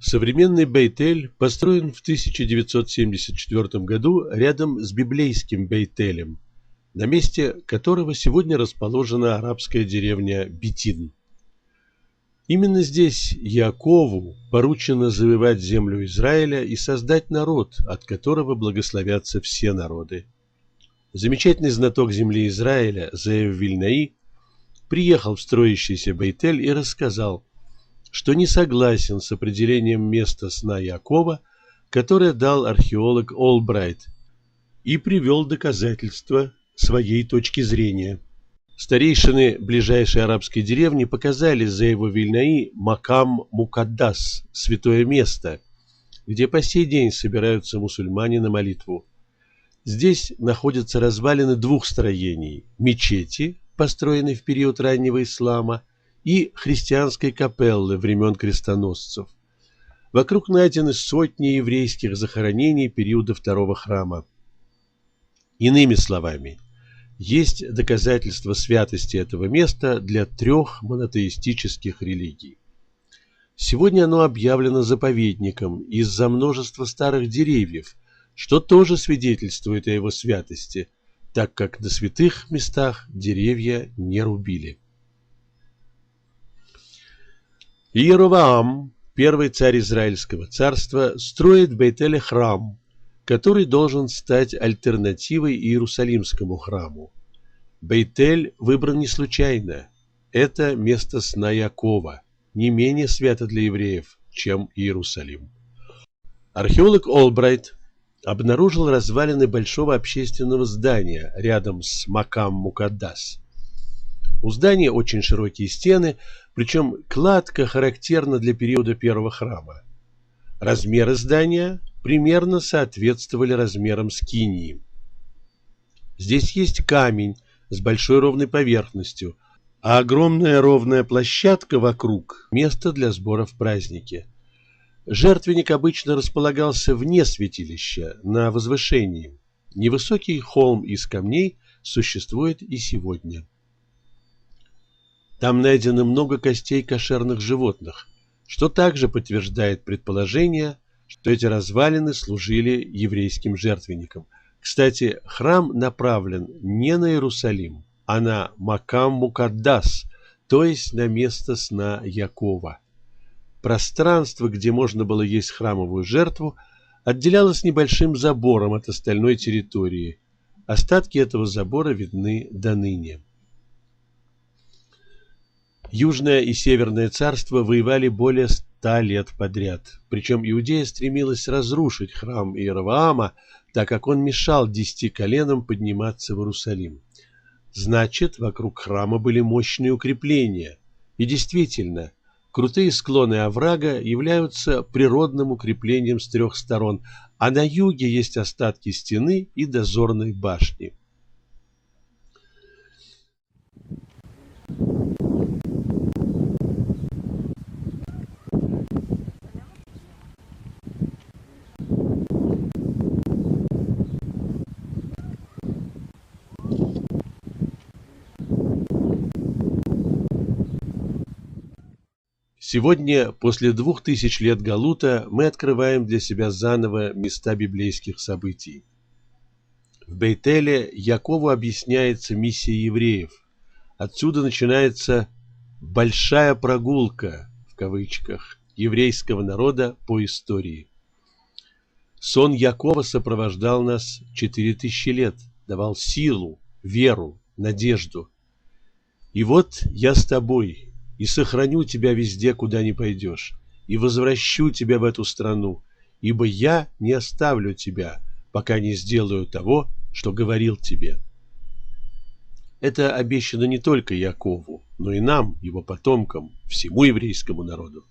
Современный Бейт-Эль построен в 1974 году рядом с библейским Бейт-Элем, на месте которого сегодня расположена арабская деревня Бетин. Именно здесь Яакову поручено завоевать землю Израиля и создать народ, от которого благословятся все народы. Замечательный знаток земли Израиля Зеав Вильнаи приехал в строящийся Бейт-Эль и рассказал, что не согласен с определением места сна Яакова, которое дал археолог Олбрайт, и привел доказательства своей точки зрения. Старейшины ближайшей арабской деревни показали Зеаву Вильнаи Макам Мукаддас, святое место, где по сей день собираются мусульмане на молитву. Здесь находятся развалины двух строений – мечети, построенной в период раннего ислама, и христианской капеллы времен крестоносцев. Вокруг найдены сотни еврейских захоронений периода Второго храма. Иными словами, есть доказательства святости этого места для 3 монотеистических религий. Сегодня оно объявлено заповедником из-за множества старых деревьев, что тоже свидетельствует о его святости, так как на святых местах деревья не рубили. Иеровоам, первый царь Израильского царства, строит в Бейт-Эле храм, который должен стать альтернативой Иерусалимскому храму. Бейт-Эль выбран не случайно. Это место сна Яакова, не менее свято для евреев, чем Иерусалим. Археолог Олбрайт обнаружил развалины большого общественного здания рядом с Макам Мукаддас. У здания очень широкие стены, причем кладка характерна для периода первого храма. Размеры здания примерно соответствовали размерам скинии. Здесь есть камень с большой ровной поверхностью, а огромная ровная площадка вокруг – место для сбора в празднике. Жертвенник обычно располагался вне святилища, на возвышении. Невысокий холм из камней существует и сегодня. Там найдено много костей кошерных животных, что также подтверждает предположение, что эти развалины служили еврейским жертвенникам. Кстати, храм направлен не на Иерусалим, а на Макам Мукаддас, то есть на место сна Яакова. Пространство, где можно было есть храмовую жертву, отделялось небольшим забором от остальной территории. Остатки этого забора видны до ныне. Южное и Северное царства воевали более 100 лет подряд. Причем Иудея стремилась разрушить храм Иеровоама, так как он мешал 10 коленам подниматься в Иерусалим. Значит, вокруг храма были мощные укрепления. И действительно, крутые склоны оврага являются природным укреплением с 3 сторон, а на юге есть остатки стены и дозорной башни. Сегодня, после 2000 лет галута, мы открываем для себя заново места библейских событий. В Бейт-Эле Яакову объясняется миссия евреев. Отсюда начинается «большая прогулка» в кавычках еврейского народа по истории. Сон Яакова сопровождал нас 4000 лет, давал силу, веру, надежду. И вот я с тобой, и сохраню тебя везде, куда ни пойдешь, и возвращу тебя в эту страну, ибо я не оставлю тебя, пока не сделаю того, что говорил тебе. Это обещано не только Яакову, но и нам, его потомкам, всему еврейскому народу.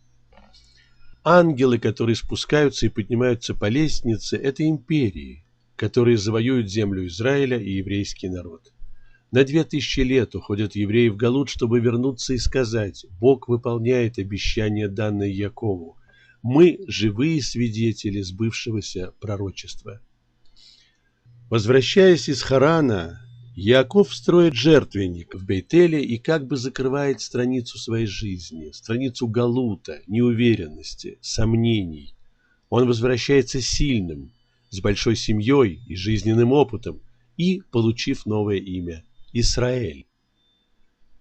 Ангелы, которые спускаются и поднимаются по лестнице, это империи, которые завоюют землю Израиля и еврейский народ. На 2000 лет уходят евреи в галут, чтобы вернуться и сказать: Бог выполняет обещания, данные Яакову. Мы живые свидетели сбывшегося пророчества. Возвращаясь из Харана, Иаков строит жертвенник в Бейтеле и как бы закрывает страницу своей жизни, страницу галута, неуверенности, сомнений. Он возвращается сильным, с большой семьей и жизненным опытом, и получив новое имя – Израиль.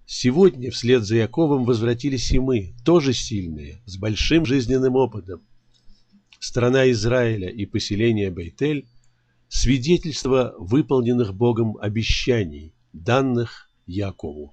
Сегодня вслед за Иаковом возвратились и мы, тоже сильные, с большим жизненным опытом. Страна Израиля и поселение Бейтель – свидетельство выполненных Богом обещаний, данных Иакову.